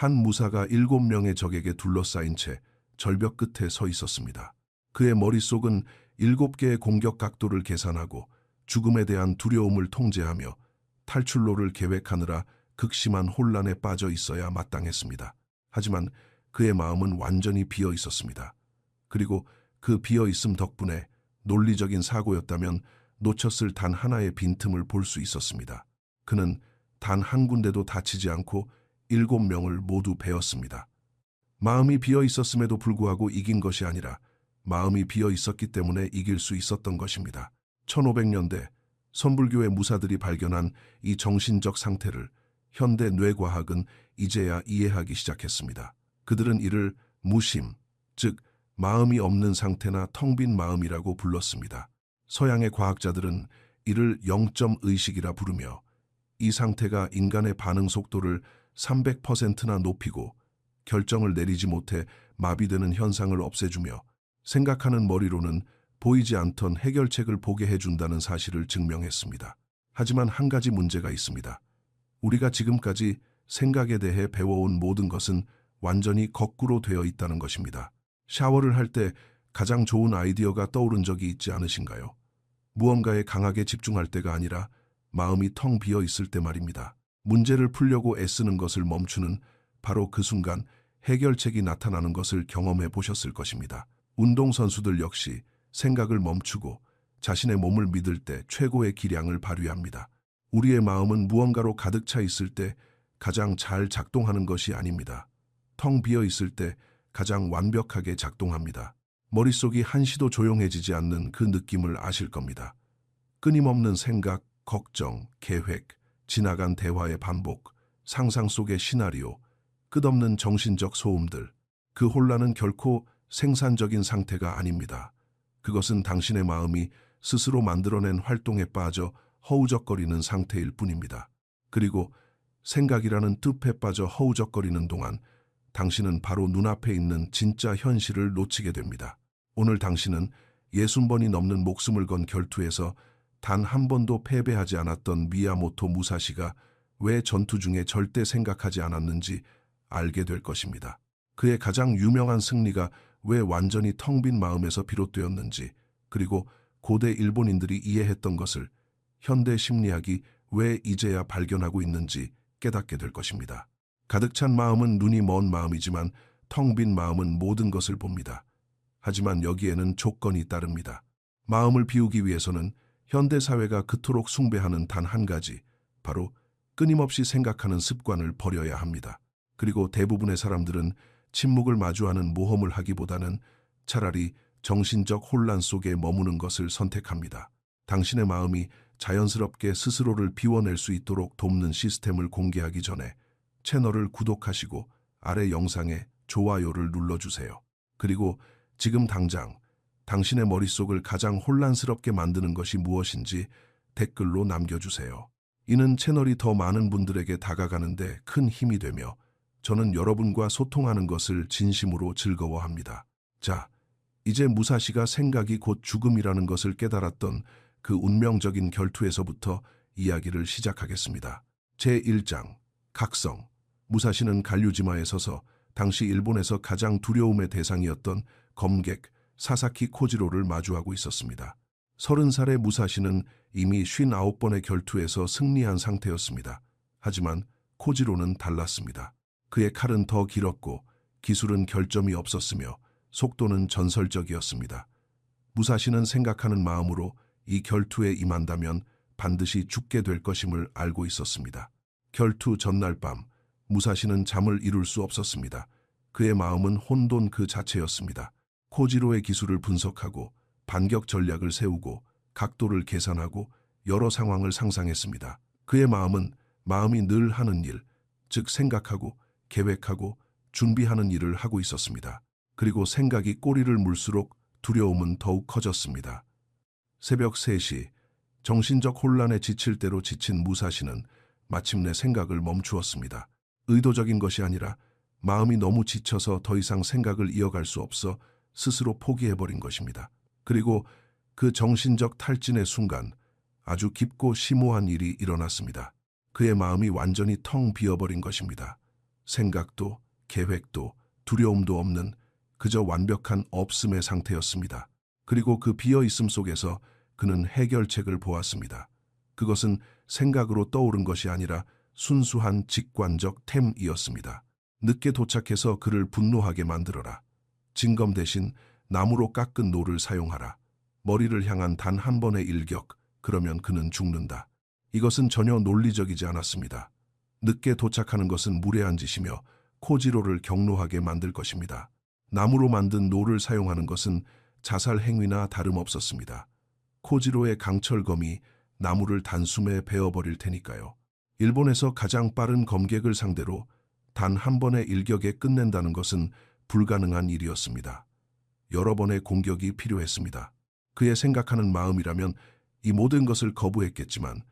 한 무사가 7명의 적에게 둘러싸인 채 절벽 끝에 서 있었습니다. 그의 머릿속은 7개의 공격 각도를 계산하고 죽음에 대한 두려움을 통제하며 탈출로를 계획하느라 극심한 혼란에 빠져 있어야 마땅했습니다. 하지만 그의 마음은 완전히 비어 있었습니다. 그리고 그 비어 있음 덕분에 논리적인 사고였다면 놓쳤을 단 하나의 빈틈을 볼 수 있었습니다. 그는 단 한 군데도 다치지 않고 7명을 모두 베었습니다. 마음이 비어 있었음에도 불구하고 이긴 것이 아니라 마음이 비어 있었기 때문에 이길 수 있었던 것입니다. 1500년대 선불교의 무사들이 발견한 이 정신적 상태를 현대 뇌과학은 이제야 이해하기 시작했습니다. 그들은 이를 무심, 즉 마음이 없는 상태나 텅 빈 마음이라고 불렀습니다. 서양의 과학자들은 이를 영점 의식이라 부르며 이 상태가 인간의 반응 속도를 300%나 높이고 결정을 내리지 못해 마비되는 현상을 없애주며 생각하는 머리로는 보이지 않던 해결책을 보게 해준다는 사실을 증명했습니다. 하지만 한 가지 문제가 있습니다. 우리가 지금까지 생각에 대해 배워온 모든 것은 완전히 거꾸로 되어 있다는 것입니다. 샤워를 할 때 가장 좋은 아이디어가 떠오른 적이 있지 않으신가요? 무언가에 강하게 집중할 때가 아니라 마음이 텅 비어 있을 때 말입니다. 문제를 풀려고 애쓰는 것을 멈추는 바로 그 순간 해결책이 나타나는 것을 경험해 보셨을 것입니다. 운동선수들 역시 생각을 멈추고 자신의 몸을 믿을 때 최고의 기량을 발휘합니다. 우리의 마음은 무언가로 가득 차 있을 때 가장 잘 작동하는 것이 아닙니다. 텅 비어 있을 때 가장 완벽하게 작동합니다. 머릿속이 한시도 조용해지지 않는 그 느낌을 아실 겁니다. 끊임없는 생각, 걱정, 계획, 지나간 대화의 반복, 상상 속의 시나리오, 끝없는 정신적 소음들. 그 혼란은 결코 생산적인 상태가 아닙니다. 그것은 당신의 마음이 스스로 만들어낸 활동에 빠져 허우적거리는 상태일 뿐입니다. 그리고 생각이라는 늪에 빠져 허우적거리는 동안 당신은 바로 눈앞에 있는 진짜 현실을 놓치게 됩니다. 오늘 당신은 60번이 넘는 목숨을 건 결투에서 단 한 번도 패배하지 않았던 미야모토 무사시가 왜 전투 중에 절대 생각하지 않았는지 알게 될 것입니다. 그의 가장 유명한 승리가 왜 완전히 텅 빈 마음에서 비롯되었는지, 그리고 고대 일본인들이 이해했던 것을 현대 심리학이 왜 이제야 발견하고 있는지 깨닫게 될 것입니다. 가득 찬 마음은 눈이 먼 마음이지만 텅 빈 마음은 모든 것을 봅니다. 하지만 여기에는 조건이 따릅니다. 마음을 비우기 위해서는 현대 사회가 그토록 숭배하는 단 한 가지, 바로 끊임없이 생각하는 습관을 버려야 합니다. 그리고 대부분의 사람들은 침묵을 마주하는 모험을 하기보다는 차라리 정신적 혼란 속에 머무는 것을 선택합니다. 당신의 마음이 자연스럽게 스스로를 비워낼 수 있도록 돕는 시스템을 공개하기 전에 채널을 구독하시고 아래 영상에 좋아요를 눌러주세요. 그리고 지금 당장 당신의 머릿속을 가장 혼란스럽게 만드는 것이 무엇인지 댓글로 남겨주세요. 이는 채널이 더 많은 분들에게 다가가는데 큰 힘이 되며 저는 여러분과 소통하는 것을 진심으로 즐거워합니다. 자, 이제 무사시가 생각이 곧 죽음이라는 것을 깨달았던 그 운명적인 결투에서부터 이야기를 시작하겠습니다. 제1장, 각성. 무사시는 간류지마에 서서 당시 일본에서 가장 두려움의 대상이었던 검객 사사키 코지로를 마주하고 있었습니다. 30살의 무사시는 이미 59번의 결투에서 승리한 상태였습니다. 하지만 코지로는 달랐습니다. 그의 칼은 더 길었고 기술은 결점이 없었으며 속도는 전설적이었습니다. 무사시는 생각하는 마음으로 이 결투에 임한다면 반드시 죽게 될 것임을 알고 있었습니다. 결투 전날 밤, 무사시는 잠을 이룰 수 없었습니다. 그의 마음은 혼돈 그 자체였습니다. 코지로의 기술을 분석하고 반격 전략을 세우고 각도를 계산하고 여러 상황을 상상했습니다. 그의 마음이 늘 하는 일, 즉 생각하고 계획하고 준비하는 일을 하고 있었습니다. 그리고 생각이 꼬리를 물수록 두려움은 더욱 커졌습니다. 새벽 3시, 정신적 혼란에 지칠 대로 지친 무사시는 마침내 생각을 멈추었습니다. 의도적인 것이 아니라 마음이 너무 지쳐서 더 이상 생각을 이어갈 수 없어 스스로 포기해버린 것입니다. 그리고 그 정신적 탈진의 순간 아주 깊고 심오한 일이 일어났습니다. 그의 마음이 완전히 텅 비어버린 것입니다. 생각도, 계획도, 두려움도 없는 그저 완벽한 없음의 상태였습니다. 그리고 그 비어있음 속에서 그는 해결책을 보았습니다. 그것은 생각으로 떠오른 것이 아니라 순수한 직관적 템이었습니다. 늦게 도착해서 그를 분노하게 만들어라. 징검 대신 나무로 깎은 노를 사용하라. 머리를 향한 단 한 번의 일격, 그러면 그는 죽는다. 이것은 전혀 논리적이지 않았습니다. 늦게 도착하는 것은 무례한 짓이며 코지로를 경로하게 만들 것입니다. 나무로 만든 노를 사용하는 것은 자살 행위나 다름없었습니다. 코지로의 강철검이 나무를 단숨에 베어버릴 테니까요. 일본에서 가장 빠른 검객을 상대로 단 한 번의 일격에 끝낸다는 것은 불가능한 일이었습니다. 여러 번의 공격이 필요했습니다. 그의 생각하는 마음이라면 이 모든 것을 거부했겠지만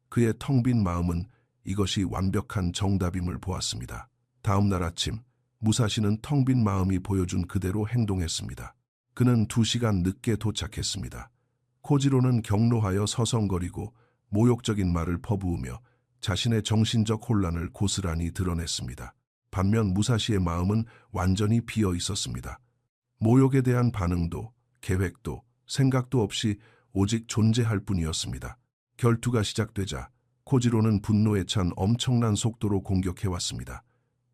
그의 텅 빈 마음은 이것이 완벽한 정답임을 보았습니다. 다음 날 아침 무사시는 텅 빈 마음이 보여준 그대로 행동했습니다. 그는 2시간 늦게 도착했습니다. 코지로는 경로하여 서성거리고 모욕적인 말을 퍼부으며 자신의 정신적 혼란을 고스란히 드러냈습니다. 반면 무사시의 마음은 완전히 비어 있었습니다. 모욕에 대한 반응도, 계획도, 생각도 없이 오직 존재할 뿐이었습니다. 결투가 시작되자 코지로는 분노에 찬 엄청난 속도로 공격해왔습니다.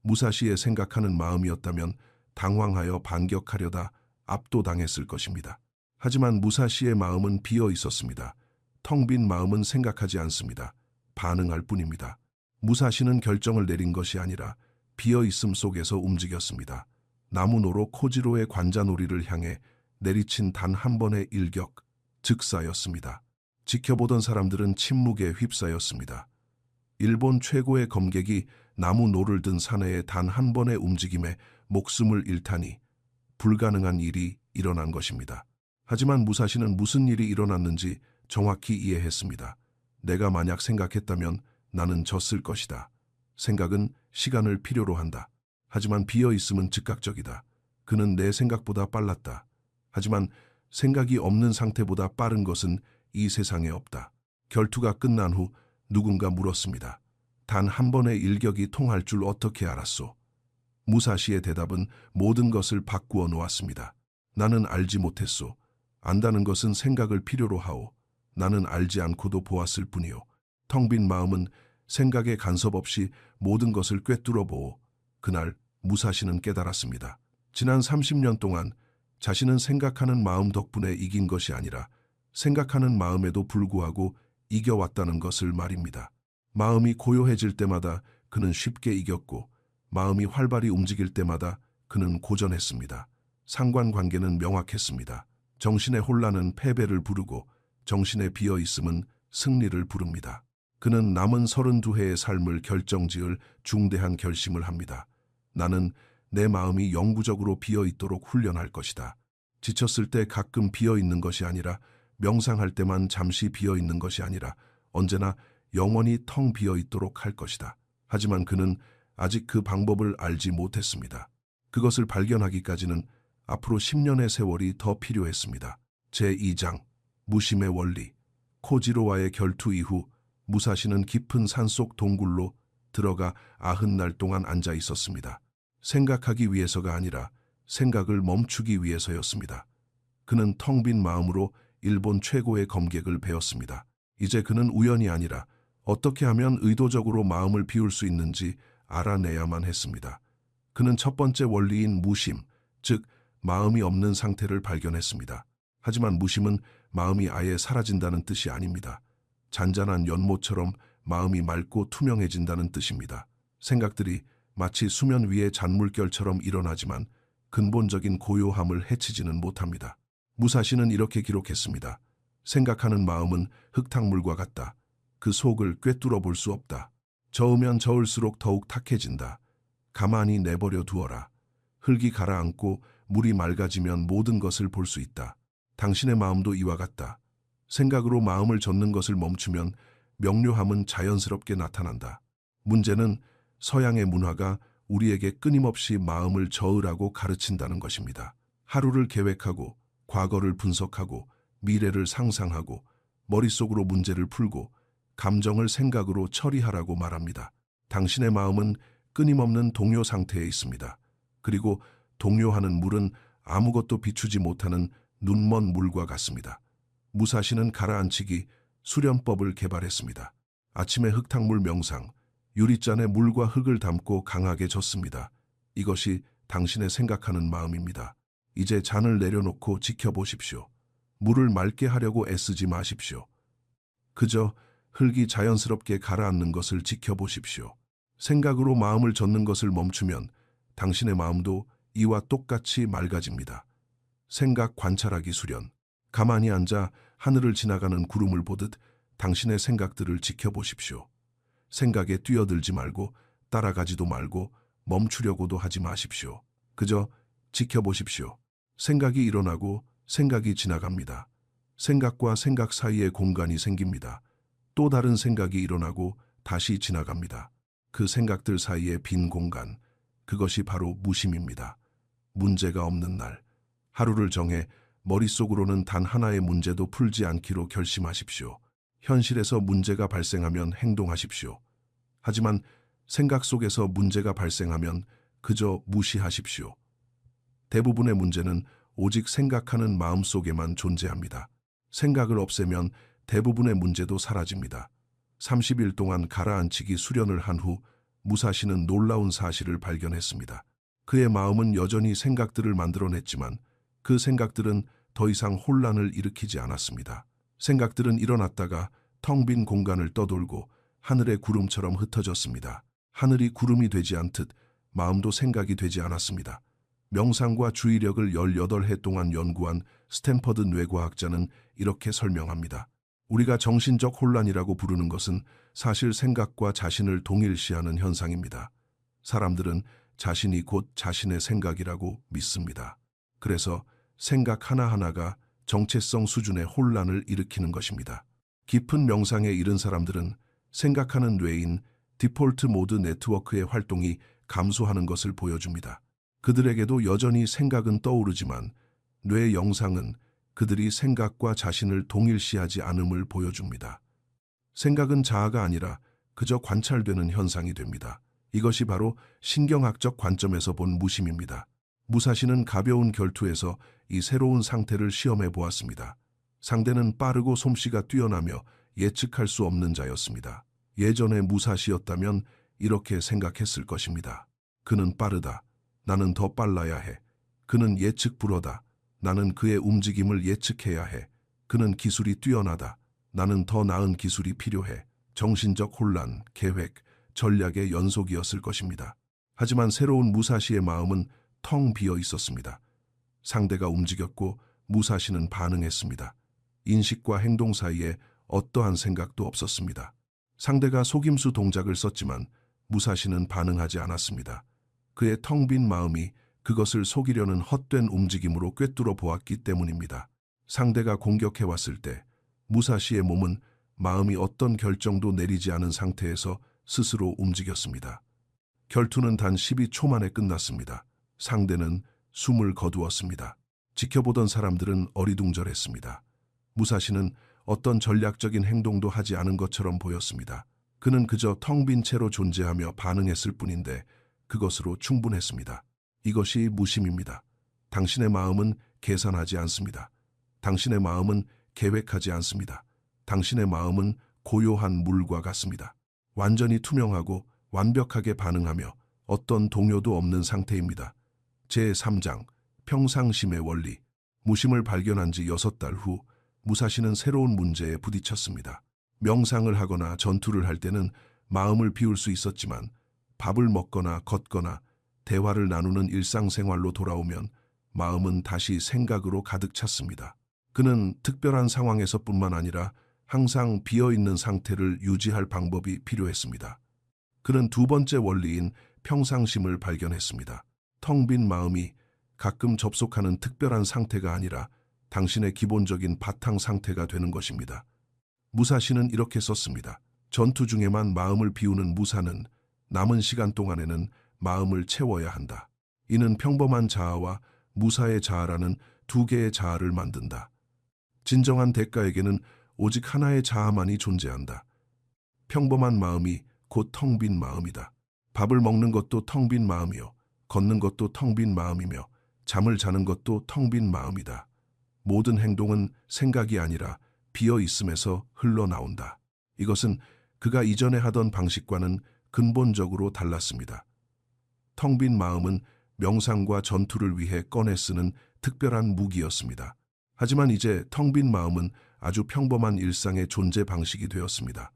무사시의 생각하는 마음이었다면 당황하여 반격하려다 압도당했을 것입니다. 하지만 무사시의 마음은 비어 있었습니다. 텅 빈 마음은 생각하지 않습니다. 반응할 뿐입니다. 무사시는 결정을 내린 것이 아니라 비어 있음 속에서 움직였습니다. 나무노로 코지로의 관자놀이를 향해 내리친 단 한 번의 일격, 즉사였습니다. 지켜보던 사람들은 침묵에 휩싸였습니다. 일본 최고의 검객이 나무노를 든 사내의 단 한 번의 움직임에 목숨을 잃다니 불가능한 일이 일어난 것입니다. 하지만 무사시는 무슨 일이 일어났는지 정확히 이해했습니다. 내가 만약 생각했다면 나는 졌을 것이다. 생각은 시간을 필요로 한다. 하지만 비어있음은 즉각적이다. 그는 내 생각보다 빨랐다. 하지만 생각이 없는 상태보다 빠른 것은 이 세상에 없다. 결투가 끝난 후 누군가 물었습니다. 단 한 번의 일격이 통할 줄 어떻게 알았소? 무사시의 대답은 모든 것을 바꾸어 놓았습니다. 나는 알지 못했소. 안다는 것은 생각을 필요로 하오. 나는 알지 않고도 보았을 뿐이오. 텅 빈 마음은 생각에 간섭 없이 모든 것을 꿰뚫어 보오. 그날 무사시는 깨달았습니다. 지난 30년 동안 자신은 생각하는 마음 덕분에 이긴 것이 아니라 생각하는 마음에도 불구하고 이겨왔다는 것을 말입니다. 마음이 고요해질 때마다 그는 쉽게 이겼고 마음이 활발히 움직일 때마다 그는 고전했습니다. 상관관계는 명확했습니다. 정신의 혼란은 패배를 부르고 정신의 비어있음은 승리를 부릅니다. 그는 남은 32회의 삶을 결정지을 중대한 결심을 합니다. 나는 내 마음이 영구적으로 비어있도록 훈련할 것이다. 지쳤을 때 가끔 비어있는 것이 아니라 명상할 때만 잠시 비어있는 것이 아니라 언제나 영원히 텅 비어있도록 할 것이다. 하지만 그는 아직 그 방법을 알지 못했습니다. 그것을 발견하기까지는 앞으로 10년의 세월이 더 필요했습니다. 제2장 무심의 원리. 코지로와의 결투 이후 무사시는 깊은 산속 동굴로 들어가 90날 동안 앉아 있었습니다. 생각하기 위해서가 아니라 생각을 멈추기 위해서였습니다. 그는 텅 빈 마음으로 일본 최고의 검객을 배웠습니다. 이제 그는 우연이 아니라 어떻게 하면 의도적으로 마음을 비울 수 있는지 알아내야만 했습니다. 그는 첫 번째 원리인 무심, 즉 마음이 없는 상태를 발견했습니다. 하지만 무심은 마음이 아예 사라진다는 뜻이 아닙니다. 잔잔한 연못처럼 마음이 맑고 투명해진다는 뜻입니다. 생각들이 마치 수면 위의 잔물결처럼 일어나지만 근본적인 고요함을 해치지는 못합니다. 무사시는 이렇게 기록했습니다. 생각하는 마음은 흙탕물과 같다. 그 속을 꿰뚫어 볼 수 없다. 저으면 저을수록 더욱 탁해진다. 가만히 내버려 두어라. 흙이 가라앉고 물이 맑아지면 모든 것을 볼 수 있다. 당신의 마음도 이와 같다. 생각으로 마음을 젓는 것을 멈추면 명료함은 자연스럽게 나타난다. 문제는 서양의 문화가 우리에게 끊임없이 마음을 저으라고 가르친다는 것입니다. 하루를 계획하고 과거를 분석하고 미래를 상상하고 머릿속으로 문제를 풀고 감정을 생각으로 처리하라고 말합니다. 당신의 마음은 끊임없는 동요 상태에 있습니다. 그리고 동요하는 물은 아무것도 비추지 못하는 눈먼 물과 같습니다. 무사시는 가라앉히기 수련법을 개발했습니다. 아침에 흙탕물 명상, 유리잔에 물과 흙을 담고 강하게 젓습니다. 이것이 당신의 생각하는 마음입니다. 이제 잔을 내려놓고 지켜보십시오. 물을 맑게 하려고 애쓰지 마십시오. 그저 흙이 자연스럽게 가라앉는 것을 지켜보십시오. 생각으로 마음을 젓는 것을 멈추면 당신의 마음도 이와 똑같이 맑아집니다. 생각 관찰하기 수련. 가만히 앉아 하늘을 지나가는 구름을 보듯 당신의 생각들을 지켜보십시오. 생각에 뛰어들지 말고 따라가지도 말고 멈추려고도 하지 마십시오. 그저 지켜보십시오. 생각이 일어나고 생각이 지나갑니다. 생각과 생각 사이에 공간이 생깁니다. 또 다른 생각이 일어나고 다시 지나갑니다. 그 생각들 사이에 빈 공간, 그것이 바로 무심입니다. 문제가 없는 날, 하루를 정해 머릿속으로는 단 하나의 문제도 풀지 않기로 결심하십시오. 현실에서 문제가 발생하면 행동하십시오. 하지만 생각 속에서 문제가 발생하면 그저 무시하십시오. 대부분의 문제는 오직 생각하는 마음 속에만 존재합니다. 생각을 없애면 대부분의 문제도 사라집니다. 30일 동안 가라앉히기 수련을 한 후 무사시는 놀라운 사실을 발견했습니다. 그의 마음은 여전히 생각들을 만들어냈지만 그 생각들은 더 이상 혼란을 일으키지 않았습니다. 생각들은 일어났다가 텅 빈 공간을 떠돌고 하늘의 구름처럼 흩어졌습니다. 하늘이 구름이 되지 않듯 마음도 생각이 되지 않았습니다. 명상과 주의력을 18해 동안 연구한 스탠퍼드 뇌과학자는 이렇게 설명합니다. 우리가 정신적 혼란이라고 부르는 것은 사실 생각과 자신을 동일시하는 현상입니다. 사람들은 자신이 곧 자신의 생각이라고 믿습니다. 그래서 생각 하나하나가 정체성 수준의 혼란을 일으키는 것입니다. 깊은 명상에 이른 사람들은 생각하는 뇌인 디폴트 모드 네트워크의 활동이 감소하는 것을 보여줍니다. 그들에게도 여전히 생각은 떠오르지만 뇌 영상은 그들이 생각과 자신을 동일시하지 않음을 보여줍니다. 생각은 자아가 아니라 그저 관찰되는 현상이 됩니다. 이것이 바로 신경학적 관점에서 본 무심입니다. 무사시는 가벼운 결투에서 이 새로운 상태를 시험해 보았습니다. 상대는 빠르고 솜씨가 뛰어나며 예측할 수 없는 자였습니다. 예전의 무사시였다면 이렇게 생각했을 것입니다. 그는 빠르다. 나는 더 빨라야 해. 그는 예측 불허다. 나는 그의 움직임을 예측해야 해. 그는 기술이 뛰어나다. 나는 더 나은 기술이 필요해. 정신적 혼란, 계획, 전략의 연속이었을 것입니다. 하지만 새로운 무사시의 마음은 텅 비어 있었습니다. 상대가 움직였고 무사시는 반응했습니다. 인식과 행동 사이에 어떠한 생각도 없었습니다. 상대가 속임수 동작을 썼지만 무사시는 반응하지 않았습니다. 그의 텅 빈 마음이 그것을 속이려는 헛된 움직임으로 꿰뚫어 보았기 때문입니다. 상대가 공격해왔을 때 무사시의 몸은 마음이 어떤 결정도 내리지 않은 상태에서 스스로 움직였습니다. 결투는 단 12초 만에 끝났습니다. 상대는 숨을 거두었습니다. 지켜보던 사람들은 어리둥절했습니다. 무사시는 어떤 전략적인 행동도 하지 않은 것처럼 보였습니다. 그는 그저 텅 빈 채로 존재하며 반응했을 뿐인데 그것으로 충분했습니다. 이것이 무심입니다. 당신의 마음은 계산하지 않습니다. 당신의 마음은 계획하지 않습니다. 당신의 마음은 고요한 물과 같습니다. 완전히 투명하고 완벽하게 반응하며 어떤 동요도 없는 상태입니다. 제3장 평상심의 원리. 무심을 발견한 지 6달 후 무사시는 새로운 문제에 부딪혔습니다. 명상을 하거나 전투를 할 때는 마음을 비울 수 있었지만 밥을 먹거나 걷거나 대화를 나누는 일상생활로 돌아오면 마음은 다시 생각으로 가득 찼습니다. 그는 특별한 상황에서뿐만 아니라 항상 비어있는 상태를 유지할 방법이 필요했습니다. 그는 두 번째 원리인 평상심을 발견했습니다. 텅 빈 마음이 가끔 접속하는 특별한 상태가 아니라 당신의 기본적인 바탕 상태가 되는 것입니다. 무사시는 이렇게 썼습니다. 전투 중에만 마음을 비우는 무사는 남은 시간 동안에는 마음을 채워야 한다. 이는 평범한 자아와 무사의 자아라는 두 개의 자아를 만든다. 진정한 대가에게는 오직 하나의 자아만이 존재한다. 평범한 마음이 곧 텅 빈 마음이다. 밥을 먹는 것도 텅 빈 마음이요. 걷는 것도 텅 빈 마음이며 잠을 자는 것도 텅 빈 마음이다. 모든 행동은 생각이 아니라 비어 있음에서 흘러나온다. 이것은 그가 이전에 하던 방식과는 근본적으로 달랐습니다. 텅 빈 마음은 명상과 전투를 위해 꺼내 쓰는 특별한 무기였습니다. 하지만 이제 텅 빈 마음은 아주 평범한 일상의 존재 방식이 되었습니다.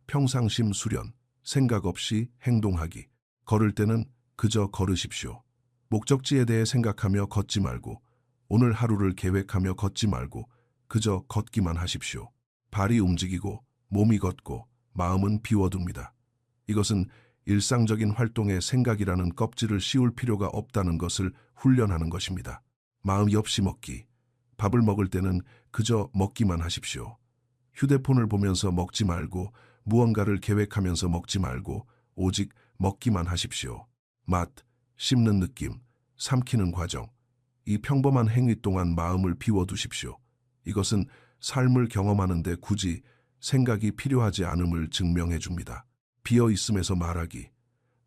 평상심 수련, 생각 없이 행동하기. 걸을 때는 그저 걸으십시오. 목적지에 대해 생각하며 걷지 말고, 오늘 하루를 계획하며 걷지 말고 그저 걷기만 하십시오. 발이 움직이고 몸이 걷고 마음은 비워둡니다. 이것은 일상적인 활동에 생각이라는 껍질을 씌울 필요가 없다는 것을 훈련하는 것입니다. 마음이 없이 먹기. 밥을 먹을 때는 그저 먹기만 하십시오. 휴대폰을 보면서 먹지 말고 무언가를 계획하면서 먹지 말고 오직 먹기만 하십시오. 맛, 씹는 느낌, 삼키는 과정. 이 평범한 행위 동안 마음을 비워두십시오. 이것은 삶을 경험하는 데 굳이 생각이 필요하지 않음을 증명해 줍니다. 비어 있음에서 말하기.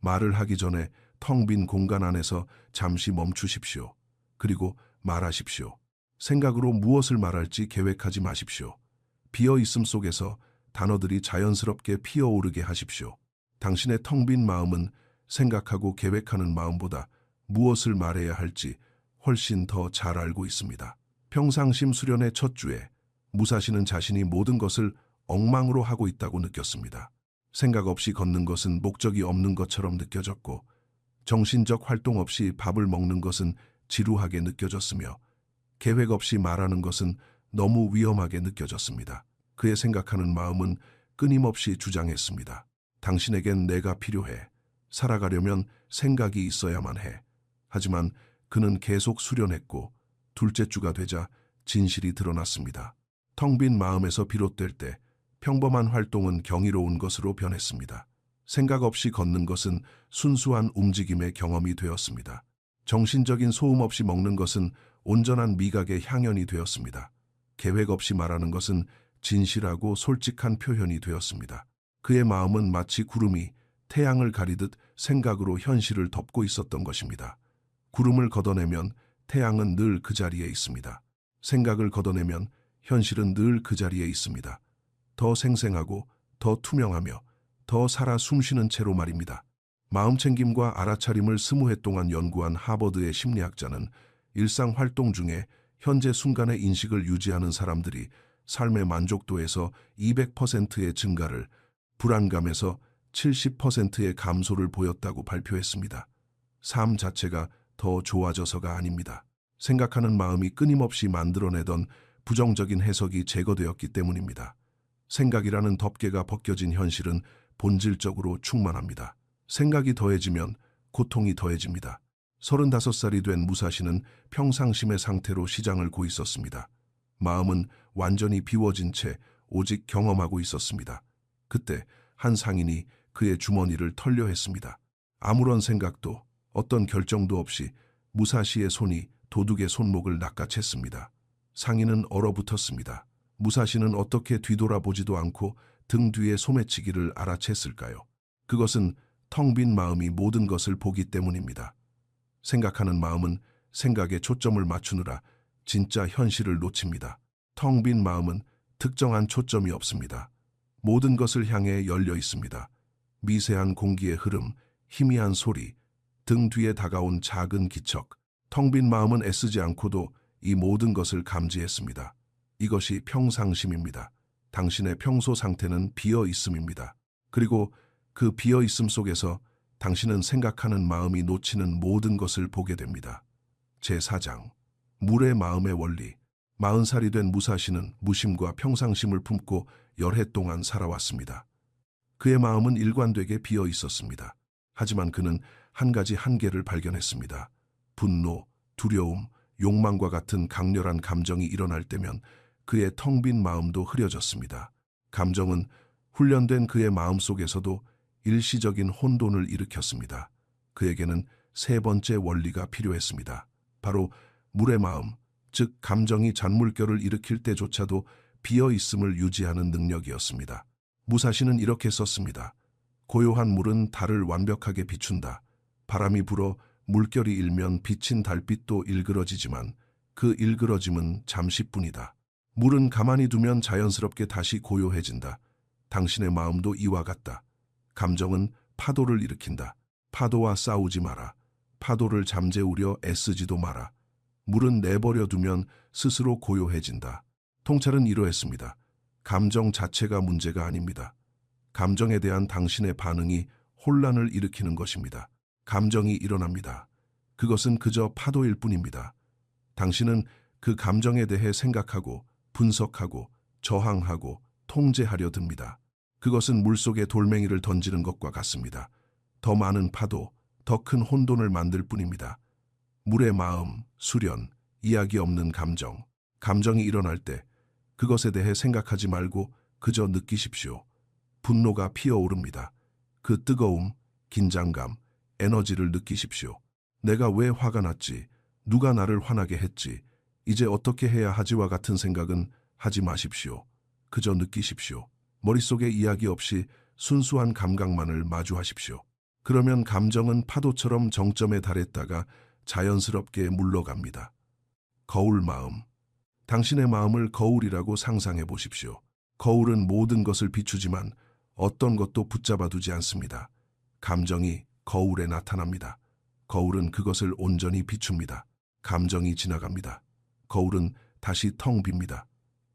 말을 하기 전에 텅 빈 공간 안에서 잠시 멈추십시오. 그리고 말하십시오. 생각으로 무엇을 말할지 계획하지 마십시오. 비어 있음 속에서 단어들이 자연스럽게 피어오르게 하십시오. 당신의 텅 빈 마음은 생각하고 계획하는 마음보다 무엇을 말해야 할지 훨씬 더 잘 알고 있습니다. 평상심 수련의 첫 주에 무사시는 자신이 모든 것을 엉망으로 하고 있다고 느꼈습니다. 생각 없이 걷는 것은 목적이 없는 것처럼 느껴졌고, 정신적 활동 없이 밥을 먹는 것은 지루하게 느껴졌으며, 계획 없이 말하는 것은 너무 위험하게 느껴졌습니다. 그의 생각하는 마음은 끊임없이 주장했습니다. 당신에겐 내가 필요해. 살아가려면 생각이 있어야만 해. 하지만 그는 계속 수련했고 둘째 주가 되자 진실이 드러났습니다. 텅 빈 마음에서 비롯될 때 평범한 활동은 경이로운 것으로 변했습니다. 생각 없이 걷는 것은 순수한 움직임의 경험이 되었습니다. 정신적인 소음 없이 먹는 것은 온전한 미각의 향연이 되었습니다. 계획 없이 말하는 것은 진실하고 솔직한 표현이 되었습니다. 그의 마음은 마치 구름이 태양을 가리듯 생각으로 현실을 덮고 있었던 것입니다. 구름을 걷어내면 태양은 늘 그 자리에 있습니다. 생각을 걷어내면 현실은 늘 그 자리에 있습니다. 더 생생하고 더 투명하며 더 살아 숨쉬는 채로 말입니다. 마음챙김과 알아차림을 20해 동안 연구한 하버드의 심리학자는 일상 활동 중에 현재 순간의 인식을 유지하는 사람들이 삶의 만족도에서 200%의 증가를, 불안감에서 70%의 감소를 보였다고 발표했습니다. 삶 자체가 더 좋아져서가 아닙니다. 생각하는 마음이 끊임없이 만들어내던 부정적인 해석이 제거되었기 때문입니다. 생각이라는 덮개가 벗겨진 현실은 본질적으로 충만합니다. 생각이 더해지면 고통이 더해집니다. 35살이 된 무사시는 평상심의 상태로 시장을 고 있었습니다. 마음은 완전히 비워진 채 오직 경험하고 있었습니다. 그때 한 상인이 그의 주머니를 털려 했습니다. 아무런 생각도 어떤 결정도 없이 무사시의 손이 도둑의 손목을 낚아챘습니다. 상인은 얼어붙었습니다. 무사시는 어떻게 뒤돌아보지도 않고 등 뒤에 소매치기를 알아챘을까요? 그것은 텅 빈 마음이 모든 것을 보기 때문입니다. 생각하는 마음은 생각에 초점을 맞추느라 진짜 현실을 놓칩니다. 텅 빈 마음은 특정한 초점이 없습니다. 모든 것을 향해 열려 있습니다. 미세한 공기의 흐름, 희미한 소리, 등 뒤에 다가온 작은 기척. 텅 빈 마음은 애쓰지 않고도 이 모든 것을 감지했습니다. 이것이 평상심입니다. 당신의 평소 상태는 비어 있음입니다. 그리고 그 비어 있음 속에서 당신은 생각하는 마음이 놓치는 모든 것을 보게 됩니다. 제4장 물의 마음의 원리. 40살이 된 무사시는 무심과 평상심을 품고 열해 동안 살아왔습니다. 그의 마음은 일관되게 비어 있었습니다. 하지만 그는 한 가지 한계를 발견했습니다. 분노, 두려움, 욕망과 같은 강렬한 감정이 일어날 때면 그의 텅 빈 마음도 흐려졌습니다. 감정은 훈련된 그의 마음 속에서도 일시적인 혼돈을 일으켰습니다. 그에게는 세 번째 원리가 필요했습니다. 바로 물의 마음, 즉 감정이 잔물결을 일으킬 때조차도 비어 있음을 유지하는 능력이었습니다. 무사시는 이렇게 썼습니다. 고요한 물은 달을 완벽하게 비춘다. 바람이 불어 물결이 일면 비친 달빛도 일그러지지만 그 일그러짐은 잠시뿐이다. 물은 가만히 두면 자연스럽게 다시 고요해진다. 당신의 마음도 이와 같다. 감정은 파도를 일으킨다. 파도와 싸우지 마라. 파도를 잠재우려 애쓰지도 마라. 물은 내버려 두면 스스로 고요해진다. 통찰은 이러했습니다. 감정 자체가 문제가 아닙니다. 감정에 대한 당신의 반응이 혼란을 일으키는 것입니다. 감정이 일어납니다. 그것은 그저 파도일 뿐입니다. 당신은 그 감정에 대해 생각하고 분석하고 저항하고 통제하려 듭니다. 그것은 물속에 돌멩이를 던지는 것과 같습니다. 더 많은 파도, 더 큰 혼돈을 만들 뿐입니다. 물의 마음, 수련, 이야기 없는 감정. 감정이 일어날 때 그것에 대해 생각하지 말고 그저 느끼십시오. 분노가 피어오릅니다. 그 뜨거움, 긴장감, 에너지를 느끼십시오. 내가 왜 화가 났지? 누가 나를 화나게 했지? 이제 어떻게 해야 하지와 같은 생각은 하지 마십시오. 그저 느끼십시오. 머릿속에 이야기 없이 순수한 감각만을 마주하십시오. 그러면 감정은 파도처럼 정점에 달했다가 자연스럽게 물러갑니다. 거울 마음. 당신의 마음을 거울이라고 상상해 보십시오. 거울은 모든 것을 비추지만 어떤 것도 붙잡아 두지 않습니다. 감정이 거울에 나타납니다. 거울은 그것을 온전히 비춥니다. 감정이 지나갑니다. 거울은 다시 텅 빕니다.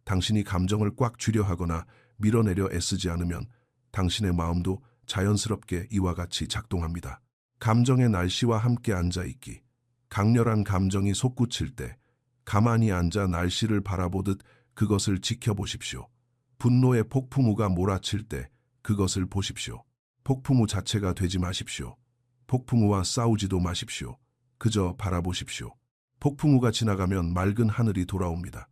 당신이 감정을 꽉 쥐려 하거나 밀어내려 애쓰지 않으면 당신의 마음도 자연스럽게 이와 같이 작동합니다. 감정의 날씨와 함께 앉아있기. 강렬한 감정이 솟구칠 때 가만히 앉아 날씨를 바라보듯 그것을 지켜보십시오. 분노의 폭풍우가 몰아칠 때 그것을 보십시오. 폭풍우 자체가 되지 마십시오. 폭풍우와 싸우지도 마십시오. 그저 바라보십시오. 폭풍우가 지나가면 맑은 하늘이 돌아옵니다.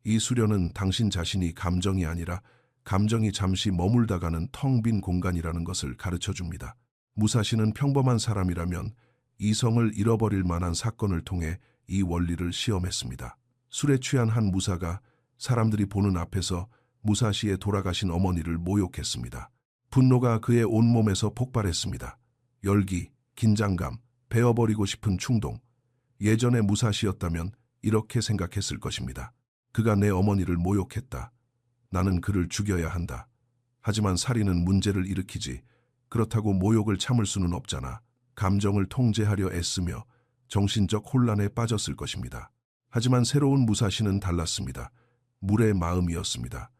이 수련은 당신 자신이 감정이 아니라 감정이 잠시 머물다가는 텅 빈 공간이라는 것을 가르쳐 줍니다. 무사시는 평범한 사람이라면 이성을 잃어버릴 만한 사건을 통해 이 원리를 시험했습니다. 술에 취한 한 무사가 사람들이 보는 앞에서 무사시의 돌아가신 어머니를 모욕했습니다. 분노가 그의 온몸에서 폭발했습니다. 열기, 긴장감, 베어버리고 싶은 충동. 예전의 무사시였다면 이렇게 생각했을 것입니다. 그가 내 어머니를 모욕했다. 나는 그를 죽여야 한다. 하지만 살인은 문제를 일으키지. 그렇다고 모욕을 참을 수는 없잖아. 감정을 통제하려 애쓰며 정신적 혼란에 빠졌을 것입니다. 하지만 새로운 무사시는 달랐습니다. 물의 마음이었습니다.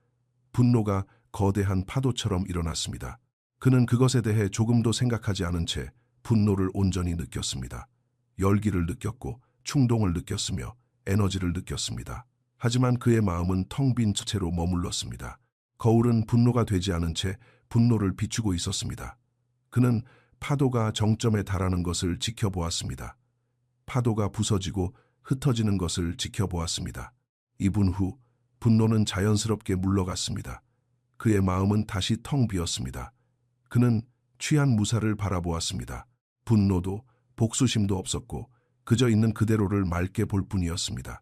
분노가 거대한 파도처럼 일어났습니다. 그는 그것에 대해 조금도 생각하지 않은 채 분노를 온전히 느꼈습니다. 열기를 느꼈고 충동을 느꼈으며 에너지를 느꼈습니다. 하지만 그의 마음은 텅 빈 채로 머물렀습니다. 거울은 분노가 되지 않은 채 분노를 비추고 있었습니다. 그는 파도가 정점에 달하는 것을 지켜보았습니다. 파도가 부서지고 흩어지는 것을 지켜보았습니다. 2분 후 분노는 자연스럽게 물러갔습니다. 그의 마음은 다시 텅 비었습니다. 그는 취한 무사를 바라보았습니다. 분노도 복수심도 없었고 그저 있는 그대로를 맑게 볼 뿐이었습니다.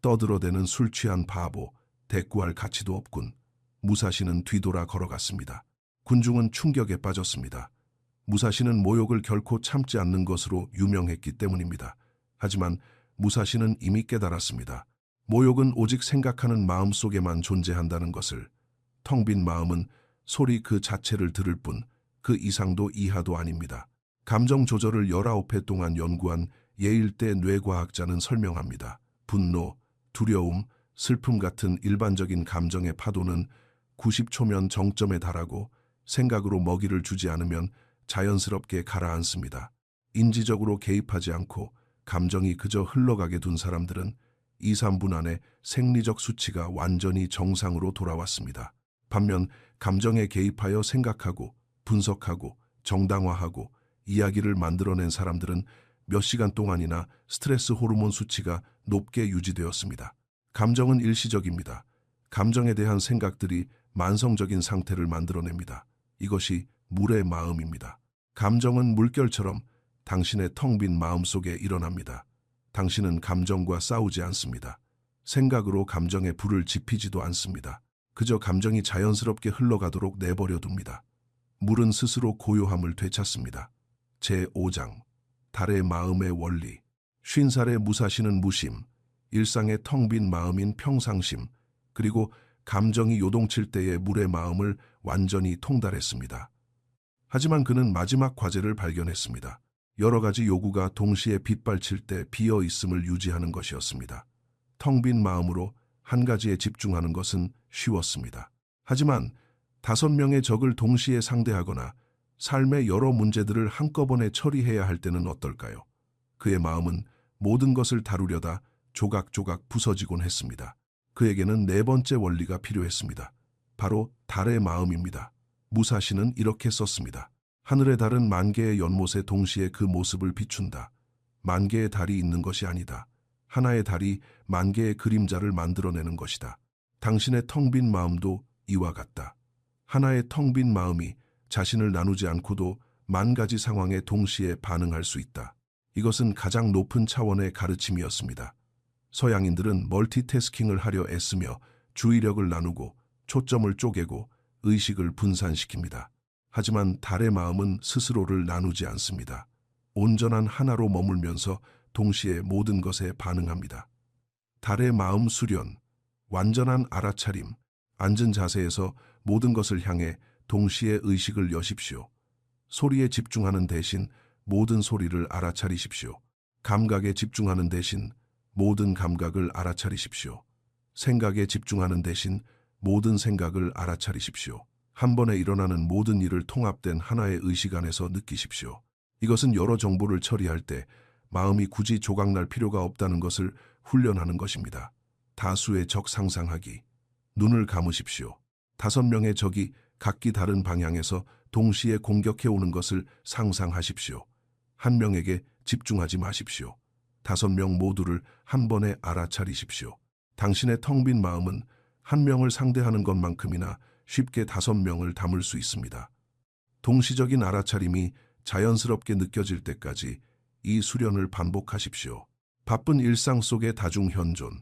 떠들어대는 술 취한 바보, 대꾸할 가치도 없군. 무사시는 뒤돌아 걸어갔습니다. 군중은 충격에 빠졌습니다. 무사시는 모욕을 결코 참지 않는 것으로 유명했기 때문입니다. 하지만 무사시는 이미 깨달았습니다. 모욕은 오직 생각하는 마음 속에만 존재한다는 것을. 텅 빈 마음은 소리 그 자체를 들을 뿐 그 이상도 이하도 아닙니다. 감정 조절을 19회 동안 연구한 예일대 뇌과학자는 설명합니다. 분노, 두려움, 슬픔 같은 일반적인 감정의 파도는 90초면 정점에 달하고 생각으로 먹이를 주지 않으면 자연스럽게 가라앉습니다. 인지적으로 개입하지 않고 감정이 그저 흘러가게 둔 사람들은 2, 3분 안에 생리적 수치가 완전히 정상으로 돌아왔습니다. 반면 감정에 개입하여 생각하고 분석하고 정당화하고 이야기를 만들어낸 사람들은 몇 시간 동안이나 스트레스 호르몬 수치가 높게 유지되었습니다. 감정은 일시적입니다. 감정에 대한 생각들이 만성적인 상태를 만들어냅니다. 이것이 물의 마음입니다. 감정은 물결처럼 당신의 텅 빈 마음속에 일어납니다. 당신은 감정과 싸우지 않습니다. 생각으로 감정에 불을 지피지도 않습니다. 그저 감정이 자연스럽게 흘러가도록 내버려 둡니다. 물은 스스로 고요함을 되찾습니다. 제5장 달의 마음의 원리. 50살의 무사시는 무심, 일상의 텅 빈 마음인 평상심, 그리고 감정이 요동칠 때의 물의 마음을 완전히 통달했습니다. 하지만 그는 마지막 과제를 발견했습니다. 여러 가지 요구가 동시에 빗발칠 때 비어 있음을 유지하는 것이었습니다. 텅 빈 마음으로 한 가지에 집중하는 것은 쉬웠습니다. 하지만 5명의 적을 동시에 상대하거나 삶의 여러 문제들을 한꺼번에 처리해야 할 때는 어떨까요? 그의 마음은 모든 것을 다루려다 조각조각 부서지곤 했습니다. 그에게는 네 번째 원리가 필요했습니다. 바로 달의 마음입니다. 무사시는 이렇게 썼습니다. 하늘의 달은 만 개의 연못에 동시에 그 모습을 비춘다. 만 개의 달이 있는 것이 아니다. 하나의 달이 만 개의 그림자를 만들어내는 것이다. 당신의 텅 빈 마음도 이와 같다. 하나의 텅 빈 마음이 자신을 나누지 않고도 만 가지 상황에 동시에 반응할 수 있다. 이것은 가장 높은 차원의 가르침이었습니다. 서양인들은 멀티태스킹을 하려 애쓰며 주의력을 나누고 초점을 쪼개고 의식을 분산시킵니다. 하지만 달의 마음은 스스로를 나누지 않습니다. 온전한 하나로 머물면서 동시에 모든 것에 반응합니다. 달의 마음 수련, 완전한 알아차림, 앉은 자세에서 모든 것을 향해 동시에 의식을 여십시오. 소리에 집중하는 대신 모든 소리를 알아차리십시오. 감각에 집중하는 대신 모든 감각을 알아차리십시오. 생각에 집중하는 대신 모든 생각을 알아차리십시오. 한 번에 일어나는 모든 일을 통합된 하나의 의식 안에서 느끼십시오. 이것은 여러 정보를 처리할 때 마음이 굳이 조각날 필요가 없다는 것을 훈련하는 것입니다. 다수의 적 상상하기. 눈을 감으십시오. 5명의 적이 각기 다른 방향에서 동시에 공격해 오는 것을 상상하십시오. 한 명에게 집중하지 마십시오. 5명 모두를 한 번에 알아차리십시오. 당신의 텅 빈 마음은 한 명을 상대하는 것만큼이나 쉽게 5명을 담을 수 있습니다. 동시적인 알아차림이 자연스럽게 느껴질 때까지 이 수련을 반복하십시오. 바쁜 일상 속의 다중현존.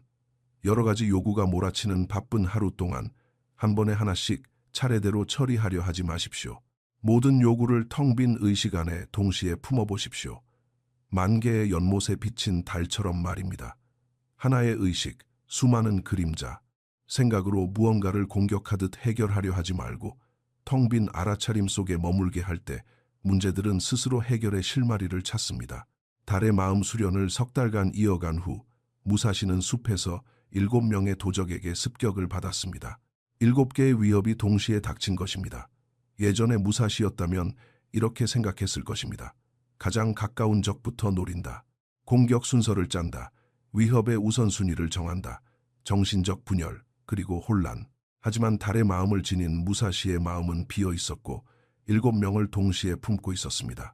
여러 가지 요구가 몰아치는 바쁜 하루 동안 한 번에 하나씩 차례대로 처리하려 하지 마십시오. 모든 요구를 텅 빈 의식 안에 동시에 품어보십시오. 만 개의 연못에 비친 달처럼 말입니다. 하나의 의식, 수많은 그림자, 생각으로 무언가를 공격하듯 해결하려 하지 말고 텅 빈 알아차림 속에 머물게 할 때 문제들은 스스로 해결의 실마리를 찾습니다. 달의 마음 수련을 3달간 이어간 후 무사시는 숲에서 7명의 도적에게 습격을 받았습니다. 7개의 위협이 동시에 닥친 것입니다. 예전에 무사시였다면 이렇게 생각했을 것입니다. 가장 가까운 적부터 노린다. 공격 순서를 짠다. 위협의 우선순위를 정한다. 정신적 분열, 그리고 혼란. 하지만 달의 마음을 지닌 무사시의 마음은 비어 있었고 7명을 동시에 품고 있었습니다.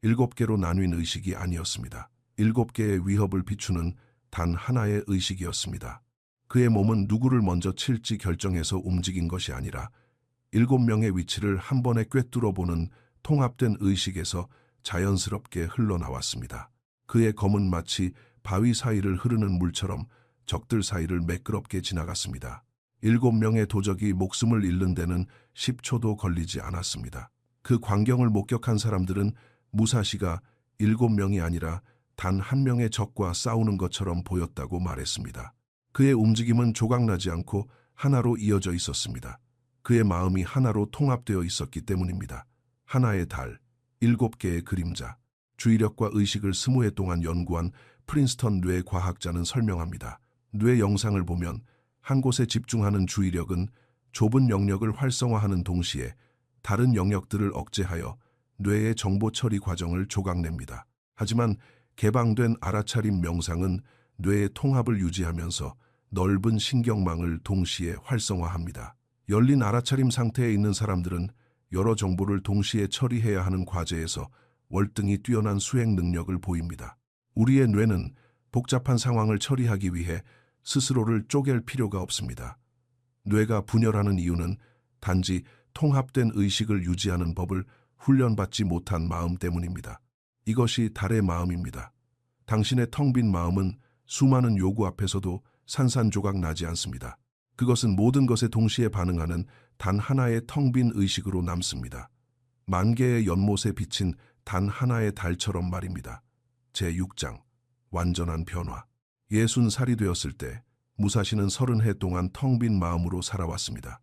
7개로 나뉜 의식이 아니었습니다. 7개의 위협을 비추는 단 하나의 의식이었습니다. 그의 몸은 누구를 먼저 칠지 결정해서 움직인 것이 아니라 7명의 위치를 한 번에 꿰뚫어 보는 통합된 의식에서 자연스럽게 흘러나왔습니다. 그의 검은 마치 바위 사이를 흐르는 물처럼 적들 사이를 매끄럽게 지나갔습니다. 7명의 도적이 목숨을 잃는 데는 10초도 걸리지 않았습니다. 그 광경을 목격한 사람들은 무사시가 7명이 아니라 단 한 명의 적과 싸우는 것처럼 보였다고 말했습니다. 그의 움직임은 조각나지 않고 하나로 이어져 있었습니다. 그의 마음이 하나로 통합되어 있었기 때문입니다. 하나의 달, 7개의 그림자. 주의력과 의식을 20해 동안 연구한 프린스턴 뇌 과학자는 설명합니다. 뇌 영상을 보면 한 곳에 집중하는 주의력은 좁은 영역을 활성화하는 동시에 다른 영역들을 억제하여 뇌의 정보 처리 과정을 조각냅니다. 하지만 개방된 알아차림 명상은 뇌의 통합을 유지하면서 넓은 신경망을 동시에 활성화합니다. 열린 알아차림 상태에 있는 사람들은 여러 정보를 동시에 처리해야 하는 과제에서 월등히 뛰어난 수행 능력을 보입니다. 우리의 뇌는 복잡한 상황을 처리하기 위해 스스로를 쪼갤 필요가 없습니다. 뇌가 분열하는 이유는 단지 통합된 의식을 유지하는 법을 훈련받지 못한 마음 때문입니다. 이것이 달의 마음입니다. 당신의 텅 빈 마음은 수많은 요구 앞에서도 산산조각 나지 않습니다. 그것은 모든 것에 동시에 반응하는 단 하나의 텅 빈 의식으로 남습니다. 만 개의 연못에 비친 단 하나의 달처럼 말입니다. 제6장 완전한 변화. 60살이 되었을 때 무사시는 30해 동안 텅 빈 마음으로 살아왔습니다.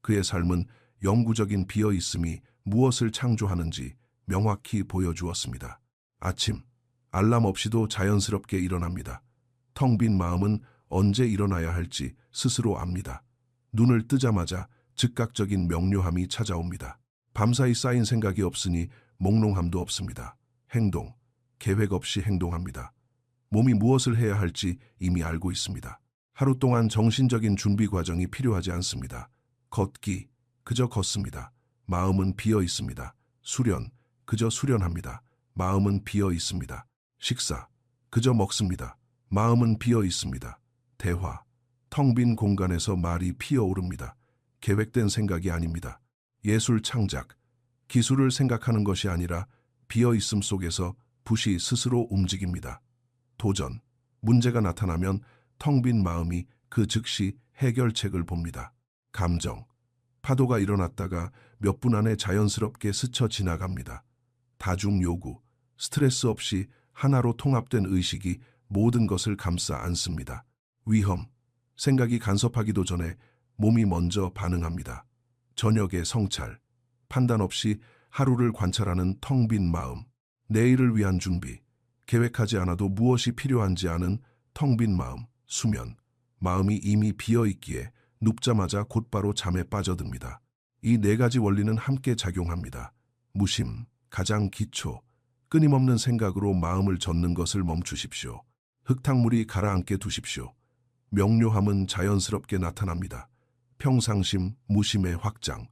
그의 삶은 영구적인 비어있음이 무엇을 창조하는지 명확히 보여주었습니다. 아침, 알람 없이도 자연스럽게 일어납니다. 텅 빈 마음은 언제 일어나야 할지 스스로 압니다. 눈을 뜨자마자 즉각적인 명료함이 찾아옵니다. 밤사이 쌓인 생각이 없으니 몽롱함도 없습니다. 행동, 계획 없이 행동합니다. 몸이 무엇을 해야 할지 이미 알고 있습니다. 하루 동안 정신적인 준비 과정이 필요하지 않습니다. 걷기, 그저 걷습니다. 마음은 비어 있습니다. 수련, 그저 수련합니다. 마음은 비어 있습니다. 식사, 그저 먹습니다. 마음은 비어 있습니다. 대화, 텅 빈 공간에서 말이 피어오릅니다. 계획된 생각이 아닙니다. 예술 창작, 기술을 생각하는 것이 아니라 비어있음 속에서 붓이 스스로 움직입니다. 도전, 문제가 나타나면 텅 빈 마음이 그 즉시 해결책을 봅니다. 감정, 파도가 일어났다가 몇 분 안에 자연스럽게 스쳐 지나갑니다. 다중 요구, 스트레스 없이 하나로 통합된 의식이 모든 것을 감싸 안습니다. 위험, 생각이 간섭하기도 전에 몸이 먼저 반응합니다. 저녁의 성찰, 판단 없이 하루를 관찰하는 텅 빈 마음, 내일을 위한 준비, 계획하지 않아도 무엇이 필요한지 아는 텅 빈 마음, 수면, 마음이 이미 비어있기에 눕자마자 곧바로 잠에 빠져듭니다. 이 네 가지 원리는 함께 작용합니다. 무심, 가장 기초, 끊임없는 생각으로 마음을 젓는 것을 멈추십시오. 흙탕물이 가라앉게 두십시오. 명료함은 자연스럽게 나타납니다. 평상심, 무심의 확장.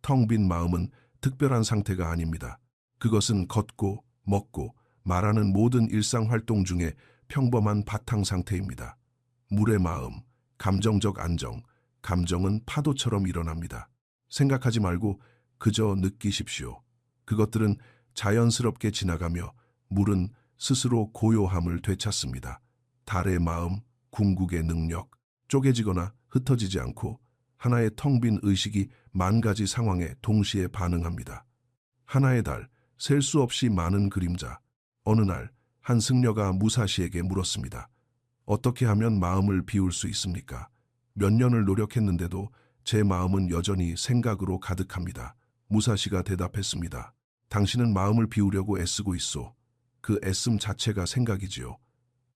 텅 빈 마음은 특별한 상태가 아닙니다. 그것은 걷고, 먹고, 말하는 모든 일상 활동 중에 평범한 바탕 상태입니다. 물의 마음, 감정적 안정, 감정은 파도처럼 일어납니다. 생각하지 말고 그저 느끼십시오. 그것들은 자연스럽게 지나가며 물은 스스로 고요함을 되찾습니다. 달의 마음, 궁극의 능력, 쪼개지거나 흩어지지 않고 하나의 텅 빈 의식이 만 가지 상황에 동시에 반응합니다. 하나의 달, 셀 수 없이 많은 그림자. 어느 날 한 승려가 무사시에게 물었습니다. 어떻게 하면 마음을 비울 수 있습니까? 몇 년을 노력했는데도 제 마음은 여전히 생각으로 가득합니다. 무사시가 대답했습니다. 당신은 마음을 비우려고 애쓰고 있소. 그 애씀 자체가 생각이지요.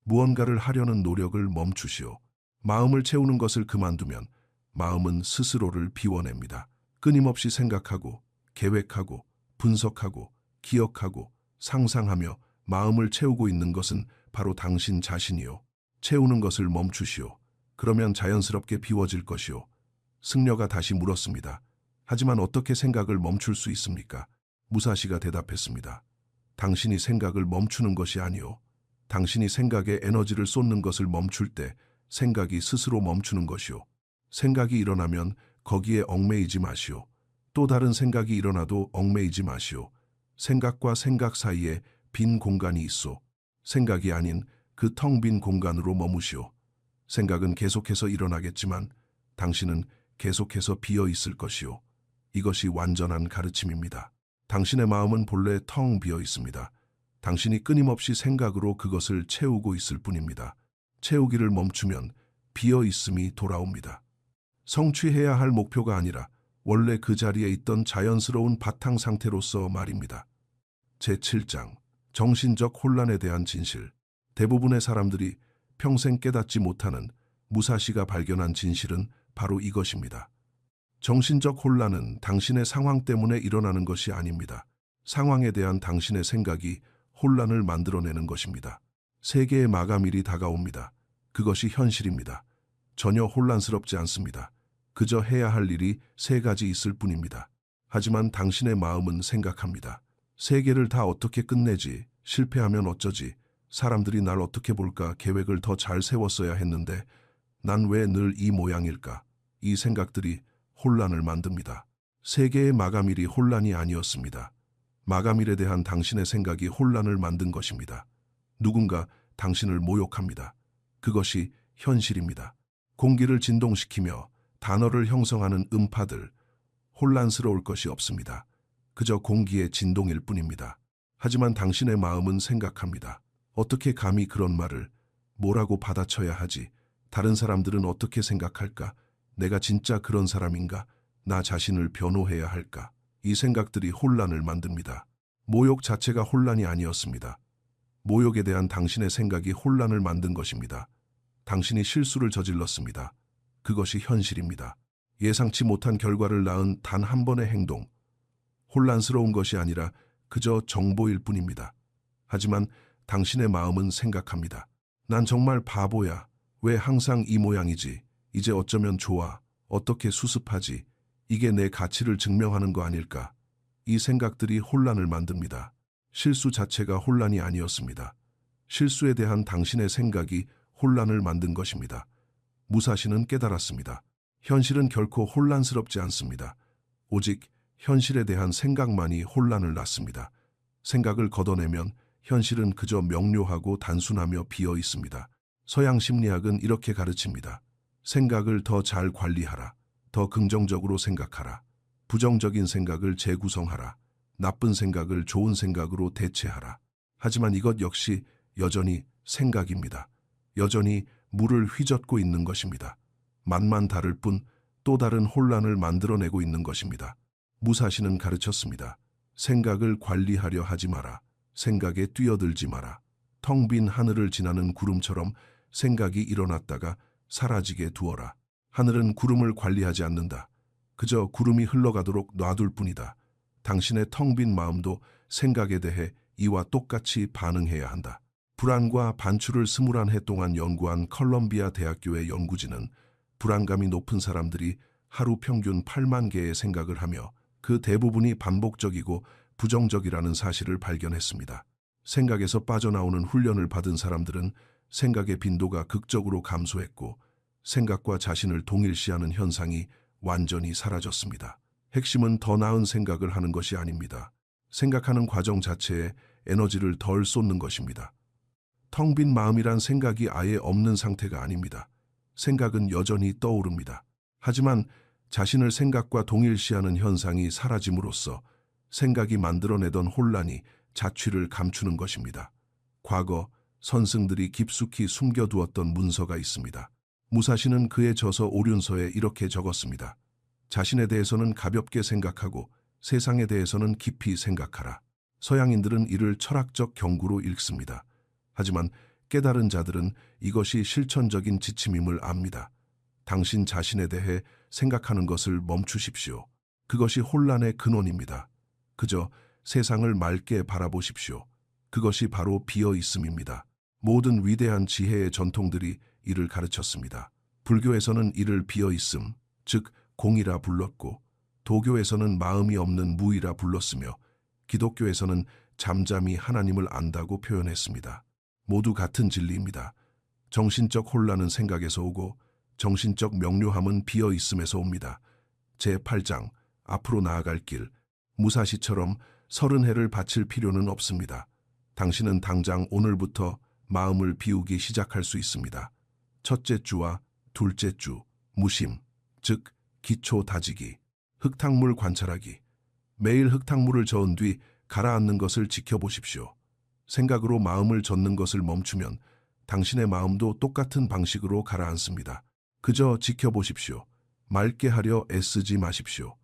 무언가를 하려는 노력을 멈추시오. 마음을 채우는 것을 그만두면 마음은 스스로를 비워냅니다. 끊임없이 생각하고, 계획하고, 분석하고, 기억하고, 상상하며 마음을 채우고 있는 것은 바로 당신 자신이요. 채우는 것을 멈추시오. 그러면 자연스럽게 비워질 것이요. 승려가 다시 물었습니다. 하지만 어떻게 생각을 멈출 수 있습니까? 무사시가 대답했습니다. 당신이 생각을 멈추는 것이 아니요. 당신이 생각에 에너지를 쏟는 것을 멈출 때 생각이 스스로 멈추는 것이요. 생각이 일어나면 거기에 얽매이지 마시오. 또 다른 생각이 일어나도 얽매이지 마시오. 생각과 생각 사이에 빈 공간이 있어. 생각이 아닌 그 텅 빈 공간으로 머무시오. 생각은 계속해서 일어나겠지만 당신은 계속해서 비어 있을 것이오. 이것이 완전한 가르침입니다. 당신의 마음은 본래 텅 비어 있습니다. 당신이 끊임없이 생각으로 그것을 채우고 있을 뿐입니다. 채우기를 멈추면 비어 있음이 돌아옵니다. 성취해야 할 목표가 아니라 원래 그 자리에 있던 자연스러운 바탕 상태로서 말입니다. 제7장 정신적 혼란에 대한 진실. 대부분의 사람들이 평생 깨닫지 못하는 무사시가 발견한 진실은 바로 이것입니다. 정신적 혼란은 당신의 상황 때문에 일어나는 것이 아닙니다. 상황에 대한 당신의 생각이 혼란을 만들어내는 것입니다. 세계의 마감일이 다가옵니다. 그것이 현실입니다. 전혀 혼란스럽지 않습니다. 그저 해야 할 일이 3가지 있을 뿐입니다. 하지만 당신의 마음은 생각합니다. 세계를 다 어떻게 끝내지? 실패하면 어쩌지? 사람들이 날 어떻게 볼까? 계획을 더 잘 세웠어야 했는데 난 왜 늘 이 모양일까? 이 생각들이 혼란을 만듭니다. 세계의 마감일이 혼란이 아니었습니다. 마감일에 대한 당신의 생각이 혼란을 만든 것입니다. 누군가 당신을 모욕합니다. 그것이 현실입니다. 공기를 진동시키며 단어를 형성하는 음파들, 혼란스러울 것이 없습니다. 그저 공기의 진동일 뿐입니다. 하지만 당신의 마음은 생각합니다. 어떻게 감히 그런 말을, 뭐라고 받아쳐야 하지? 다른 사람들은 어떻게 생각할까? 내가 진짜 그런 사람인가? 나 자신을 변호해야 할까? 이 생각들이 혼란을 만듭니다. 모욕 자체가 혼란이 아니었습니다. 모욕에 대한 당신의 생각이 혼란을 만든 것입니다. 당신이 실수를 저질렀습니다. 그것이 현실입니다. 예상치 못한 결과를 낳은 단 한 번의 행동. 혼란스러운 것이 아니라 그저 정보일 뿐입니다. 하지만 당신의 마음은 생각합니다. 난 정말 바보야. 왜 항상 이 모양이지? 이제 어쩌면 좋아. 어떻게 수습하지? 이게 내 가치를 증명하는 거 아닐까? 이 생각들이 혼란을 만듭니다. 실수 자체가 혼란이 아니었습니다. 실수에 대한 당신의 생각이 혼란을 만든 것입니다. 무사시는 깨달았습니다. 현실은 결코 혼란스럽지 않습니다. 오직 현실에 대한 생각만이 혼란을 낳습니다. 생각을 걷어내면 현실은 그저 명료하고 단순하며 비어 있습니다. 서양 심리학은 이렇게 가르칩니다. 생각을 더 잘 관리하라. 더 긍정적으로 생각하라. 부정적인 생각을 재구성하라. 나쁜 생각을 좋은 생각으로 대체하라. 하지만 이것 역시 여전히 생각입니다. 여전히 물을 휘젓고 있는 것입니다. 맛만 다를 뿐 또 다른 혼란을 만들어내고 있는 것입니다. 무사시는 가르쳤습니다. 생각을 관리하려 하지 마라. 생각에 뛰어들지 마라. 텅 빈 하늘을 지나는 구름처럼 생각이 일어났다가 사라지게 두어라. 하늘은 구름을 관리하지 않는다. 그저 구름이 흘러가도록 놔둘 뿐이다. 당신의 텅 빈 마음도 생각에 대해 이와 똑같이 반응해야 한다. 불안과 반추를 21해 동안 연구한 컬럼비아 대학교의 연구진은 불안감이 높은 사람들이 하루 평균 8만 개의 생각을 하며 그 대부분이 반복적이고 부정적이라는 사실을 발견했습니다. 생각에서 빠져나오는 훈련을 받은 사람들은 생각의 빈도가 극적으로 감소했고 생각과 자신을 동일시하는 현상이 완전히 사라졌습니다. 핵심은 더 나은 생각을 하는 것이 아닙니다. 생각하는 과정 자체에 에너지를 덜 쏟는 것입니다. 텅 빈 마음이란 생각이 아예 없는 상태가 아닙니다. 생각은 여전히 떠오릅니다. 하지만 자신을 생각과 동일시하는 현상이 사라짐으로써 생각이 만들어내던 혼란이 자취를 감추는 것입니다. 과거 선승들이 깊숙이 숨겨두었던 문서가 있습니다. 무사시는 그의 저서 오륜서에 이렇게 적었습니다. 자신에 대해서는 가볍게 생각하고 세상에 대해서는 깊이 생각하라. 서양인들은 이를 철학적 경구로 읽습니다. 하지만 깨달은 자들은 이것이 실천적인 지침임을 압니다. 당신 자신에 대해 생각하는 것을 멈추십시오. 그것이 혼란의 근원입니다. 그저 세상을 맑게 바라보십시오. 그것이 바로 비어 있음입니다. 모든 위대한 지혜의 전통들이 이를 가르쳤습니다. 불교에서는 이를 비어 있음, 즉 공이라 불렀고, 도교에서는 마음이 없는 무이라 불렀으며, 기독교에서는 잠잠히 하나님을 안다고 표현했습니다. 모두 같은 진리입니다. 정신적 혼란은 생각에서 오고 정신적 명료함은 비어 있음에서 옵니다. 제8장 앞으로 나아갈 길. 무사시처럼 30해를 바칠 필요는 없습니다. 당신은 당장 오늘부터 마음을 비우기 시작할 수 있습니다. 첫째 주와 둘째 주, 무심, 즉 기초 다지기, 흙탕물 관찰하기. 매일 흙탕물을 저은 뒤 가라앉는 것을 지켜보십시오. 생각으로 마음을 젓는 것을 멈추면 당신의 마음도 똑같은 방식으로 가라앉습니다. 그저 지켜보십시오. 맑게 하려 애쓰지 마십시오.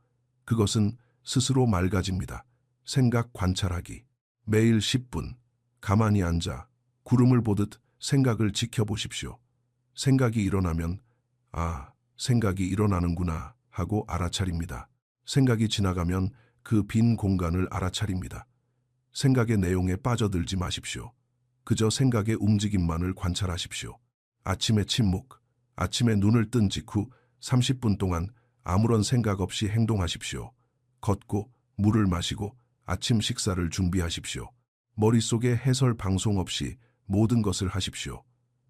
그것은 스스로 맑아집니다. 생각 관찰하기. 매일 10분 가만히 앉아 구름을 보듯 생각을 지켜보십시오. 생각이 일어나면 생각이 일어나는구나 하고 알아차립니다. 생각이 지나가면 그 빈 공간을 알아차립니다. 생각의 내용에 빠져들지 마십시오. 그저 생각의 움직임만을 관찰하십시오. 아침의 침묵, 아침에 눈을 뜬 직후 30분 동안 아무런 생각 없이 행동하십시오. 걷고 물을 마시고 아침 식사를 준비하십시오. 머릿속에 해설 방송 없이 모든 것을 하십시오.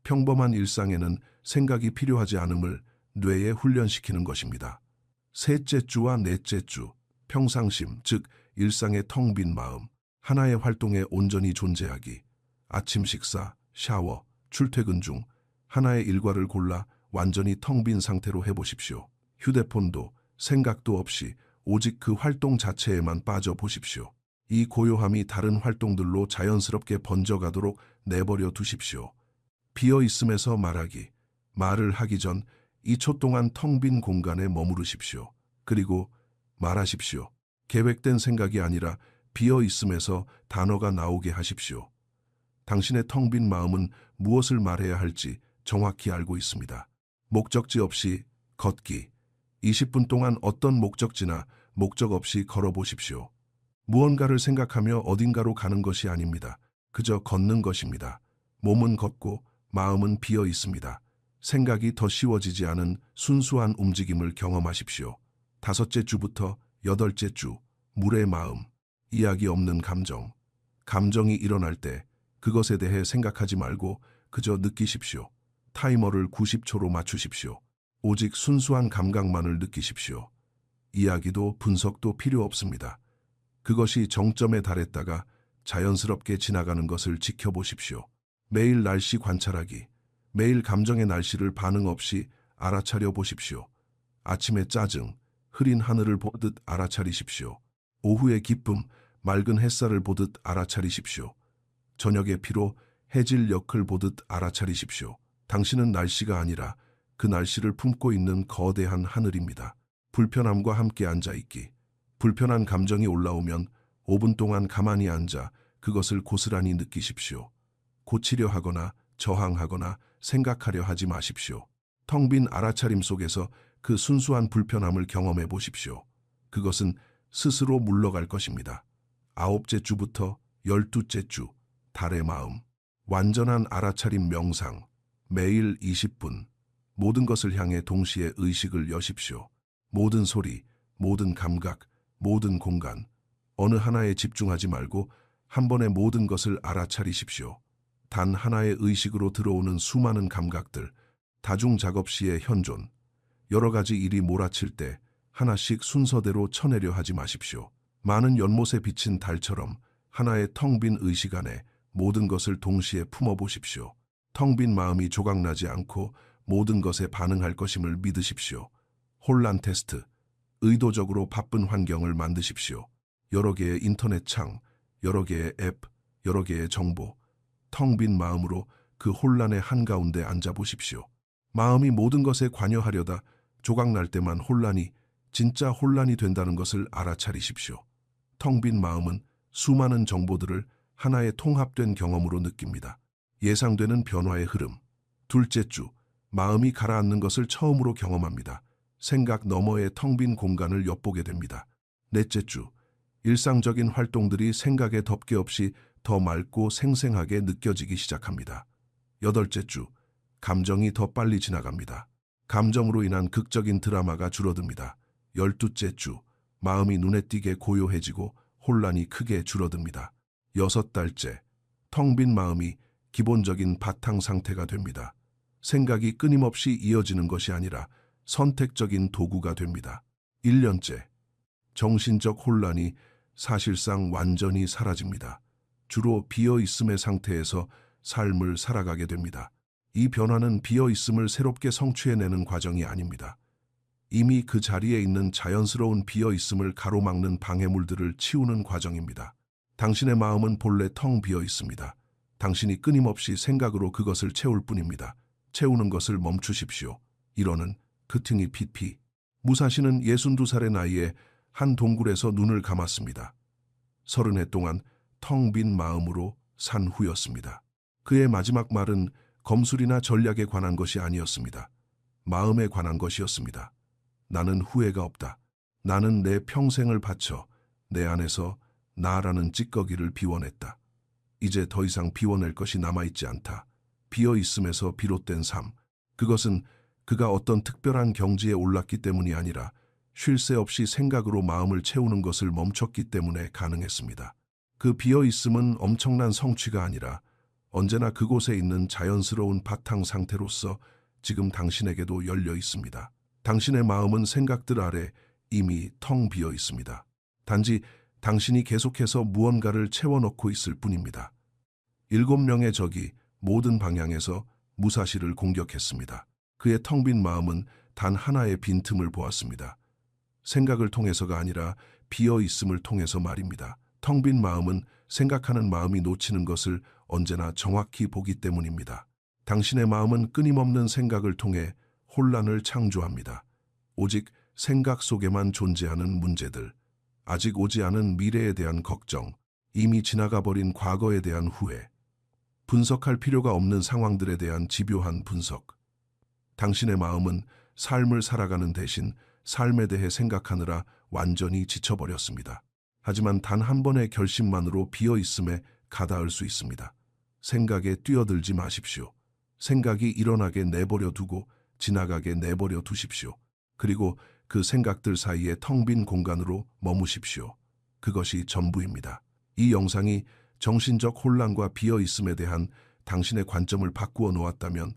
평범한 일상에는 생각이 필요하지 않음을 뇌에 훈련시키는 것입니다. 셋째 주와 넷째 주, 평상심, 즉 일상의 텅 빈 마음, 하나의 활동에 온전히 존재하기. 아침 식사, 샤워, 출퇴근 중 하나의 일과를 골라 완전히 텅 빈 상태로 해보십시오. 휴대폰도 생각도 없이 오직 그 활동 자체에만 빠져 보십시오. 이 고요함이 다른 활동들로 자연스럽게 번져가도록 내버려 두십시오. 비어 있음에서 말하기. 말을 하기 전 2초 동안 텅 빈 공간에 머무르십시오. 그리고 말하십시오. 계획된 생각이 아니라 비어 있음에서 단어가 나오게 하십시오. 당신의 텅 빈 마음은 무엇을 말해야 할지 정확히 알고 있습니다. 목적지 없이 걷기. 20분 동안 어떤 목적지나 목적 없이 걸어보십시오. 무언가를 생각하며 어딘가로 가는 것이 아닙니다. 그저 걷는 것입니다. 몸은 걷고 마음은 비어 있습니다. 생각이 더 쉬워지지 않은 순수한 움직임을 경험하십시오. 5째 주부터 8째 주, 물의 마음, 이야기 없는 감정. 감정이 일어날 때 그것에 대해 생각하지 말고 그저 느끼십시오. 타이머를 90초로 맞추십시오. 오직 순수한 감각만을 느끼십시오. 이야기도 분석도 필요 없습니다. 그것이 정점에 달했다가 자연스럽게 지나가는 것을 지켜보십시오. 매일 날씨 관찰하기. 매일 감정의 날씨를 반응 없이 알아차려 보십시오. 아침의 짜증, 흐린 하늘을 보듯 알아차리십시오. 오후의 기쁨, 맑은 햇살을 보듯 알아차리십시오. 저녁의 피로, 해질 역을 보듯 알아차리십시오. 당신은 날씨가 아니라 그 날씨를 품고 있는 거대한 하늘입니다. 불편함과 함께 앉아있기. 불편한 감정이 올라오면 5분 동안 가만히 앉아 그것을 고스란히 느끼십시오. 고치려 하거나 저항하거나 생각하려 하지 마십시오. 텅 빈 알아차림 속에서 그 순수한 불편함을 경험해 보십시오. 그것은 스스로 물러갈 것입니다. 9째 주부터 12째 주, 달의 마음. 완전한 알아차림 명상. 매일 20분. 모든 것을 향해 동시에 의식을 여십시오. 모든 소리, 모든 감각, 모든 공간. 어느 하나에 집중하지 말고 한 번에 모든 것을 알아차리십시오. 단 하나의 의식으로 들어오는 수많은 감각들, 다중 작업 시의 현존. 여러 가지 일이 몰아칠 때 하나씩 순서대로 쳐내려 하지 마십시오. 많은 연못에 비친 달처럼 하나의 텅 빈 의식 안에 모든 것을 동시에 품어보십시오. 텅 빈 마음이 조각나지 않고 모든 것에 반응할 것임을 믿으십시오. 혼란 테스트. 의도적으로 바쁜 환경을 만드십시오. 여러 개의 인터넷 창, 여러 개의 앱, 여러 개의 정보. 텅 빈 마음으로 그 혼란의 한가운데 앉아보십시오. 마음이 모든 것에 관여하려다 조각날 때만 혼란이 진짜 혼란이 된다는 것을 알아차리십시오. 텅 빈 마음은 수많은 정보들을 하나의 통합된 경험으로 느낍니다. 예상되는 변화의 흐름. 2째 주, 마음이 가라앉는 것을 처음으로 경험합니다. 생각 너머의 텅 빈 공간을 엿보게 됩니다. 4째 주, 일상적인 활동들이 생각에 덮개 없이 더 맑고 생생하게 느껴지기 시작합니다. 8째 주, 감정이 더 빨리 지나갑니다. 감정으로 인한 극적인 드라마가 줄어듭니다. 12째 주, 마음이 눈에 띄게 고요해지고 혼란이 크게 줄어듭니다. 6달째, 텅 빈 마음이 기본적인 바탕 상태가 됩니다. 생각이 끊임없이 이어지는 것이 아니라 선택적인 도구가 됩니다. 1년째, 정신적 혼란이 사실상 완전히 사라집니다. 주로 비어있음의 상태에서 삶을 살아가게 됩니다. 이 변화는 비어있음을 새롭게 성취해내는 과정이 아닙니다. 이미 그 자리에 있는 자연스러운 비어있음을 가로막는 방해물들을 치우는 과정입니다. 당신의 마음은 본래 텅 비어 있습니다. 당신이 끊임없이 생각으로 그것을 채울 뿐입니다. 채우는 것을 멈추십시오. 1호는 그 틈이 피피. 무사시는 62살의 나이에 한 동굴에서 눈을 감았습니다. 30해 동안 텅 빈 마음으로 산 후였습니다. 그의 마지막 말은 검술이나 전략에 관한 것이 아니었습니다. 마음에 관한 것이었습니다. 나는 후회가 없다. 나는 내 평생을 바쳐 내 안에서 나라는 찌꺼기를 비워냈다. 이제 더 이상 비워낼 것이 남아있지 않다. 비어있음에서 비롯된 삶. 그것은 그가 어떤 특별한 경지에 올랐기 때문이 아니라 쉴 새 없이 생각으로 마음을 채우는 것을 멈췄기 때문에 가능했습니다. 그 비어있음은 엄청난 성취가 아니라 언제나 그곳에 있는 자연스러운 바탕 상태로서 지금 당신에게도 열려 있습니다. 당신의 마음은 생각들 아래 이미 텅 비어 있습니다. 단지 당신이 계속해서 무언가를 채워넣고 있을 뿐입니다. 7명의 적이 모든 방향에서 무사시를 공격했습니다. 그의 텅 빈 마음은 단 하나의 빈틈을 보았습니다. 생각을 통해서가 아니라 비어 있음을 통해서 말입니다. 텅 빈 마음은 생각하는 마음이 놓치는 것을 언제나 정확히 보기 때문입니다. 당신의 마음은 끊임없는 생각을 통해 혼란을 창조합니다. 오직 생각 속에만 존재하는 문제들, 아직 오지 않은 미래에 대한 걱정, 이미 지나가 버린 과거에 대한 후회, 분석할 필요가 없는 상황들에 대한 집요한 분석. 당신의 마음은 삶을 살아가는 대신 삶에 대해 생각하느라 완전히 지쳐버렸습니다. 하지만 단 한 번의 결심만으로 비어 있음에 가닿을 수 있습니다. 생각에 뛰어들지 마십시오. 생각이 일어나게 내버려 두고 지나가게 내버려 두십시오. 그리고 그 생각들 사이에 텅 빈 공간으로 머무십시오. 그것이 전부입니다. 이 영상이 정신적 혼란과 비어 있음에 대한 당신의 관점을 바꾸어 놓았다면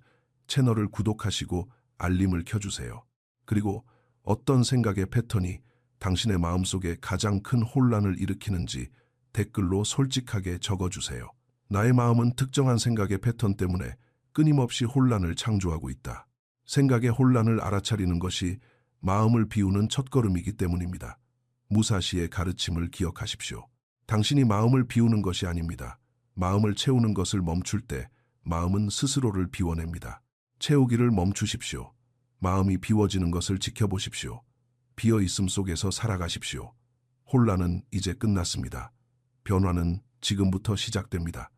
채널을 구독하시고 알림을 켜주세요. 그리고 어떤 생각의 패턴이 당신의 마음속에 가장 큰 혼란을 일으키는지 댓글로 솔직하게 적어주세요. 나의 마음은 특정한 생각의 패턴 때문에 끊임없이 혼란을 창조하고 있다. 생각의 혼란을 알아차리는 것이 마음을 비우는 첫걸음이기 때문입니다. 무사시의 가르침을 기억하십시오. 당신이 마음을 비우는 것이 아닙니다. 마음을 채우는 것을 멈출 때 마음은 스스로를 비워냅니다. 채우기를 멈추십시오. 마음이 비워지는 것을 지켜보십시오. 비어 있음 속에서 살아가십시오. 혼란은 이제 끝났습니다. 변화는 지금부터 시작됩니다.